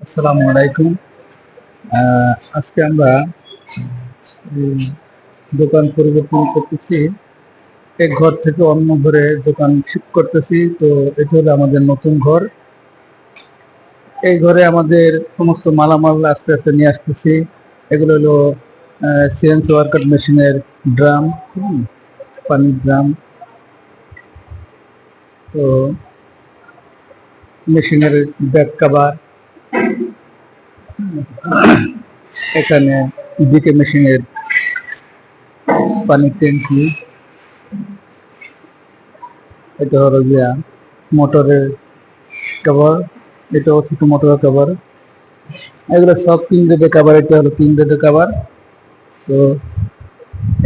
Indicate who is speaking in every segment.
Speaker 1: আসসালামু আলাইকুম। আজকে আমরা দোকান পরিবর্তন করতেছি, এক ঘর থেকে অন্য ঘরে দোকান শিফট করতেছি। তো এটা হলো আমাদের নতুন ঘর। এই ঘরে আমাদের সমস্ত মালামাল আস্তে আস্তে নিয়ে আসতেছি। এগুলো হলো সিএনসি ওয়ার্কার মেশিনের ড্রাম, পানির ড্রাম। তো মেশিনের ব্যাক কাভার, এখানে ডিকে মেশিনের পানির ট্যাঙ্কি, এটা হলো গিয়া মোটরের কভার, এটাও ছোট মোটরের কভার। এগুলো সব 3 রেডের কভার। এটা হলো 3 রেডের কভার। তো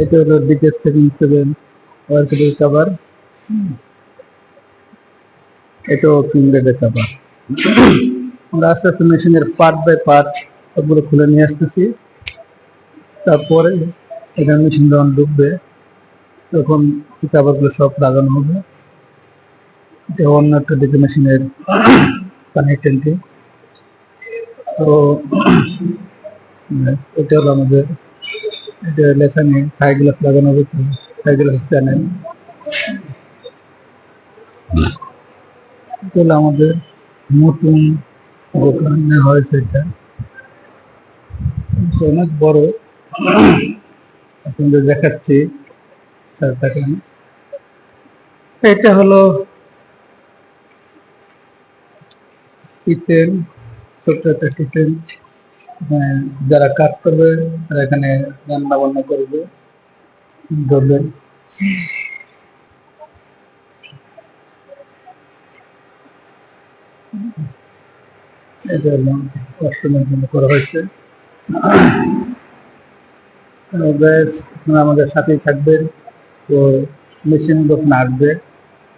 Speaker 1: এটা হলো ডিকে 77 ওয়ার্কের কভার, এটাও 3 রেডের কভার। আমরা আস্তে আস্তে মেশিনের পার্ট বাই পার্ট সবগুলো খুলে নিয়ে আসতেছি। তারপরে এটা মেশিন যখন ঢুকবে তখন কভারগুলো সব লাগানো হবে। এটা অন্য একটা ডিকে মেশিনের পানির ট্যাঙ্কি। তো এটা হলো আমাদের, এটা লেখা নেই, থাই গ্লাস লাগানো হবে। থাই গ্লাস চ্যানেল, এটা হলো আমাদের নতুন দোকানে হয়েছে। এটা অনেক বড়, আপনাদের দেখাচ্ছি। এটা হলো কিচেন, ছোট্ট একটা কিচেন। যারা কাজ করবে তারা এখানে রান্না বান্না করবে, ধরবেন। এটা হলো কাস্টমার জন্য করা হয়েছে। আমাদের সাথেই থাকবেন। তো মেশিন যখন আসবে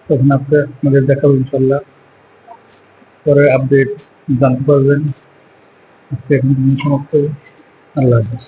Speaker 1: তখন আপনাদের দেখাবো ইনশাল্লাহ। পরে আপডেট জানতে পারবেন। আজকে এখন সমাপ্ত। আল্লাহ হাফেজ।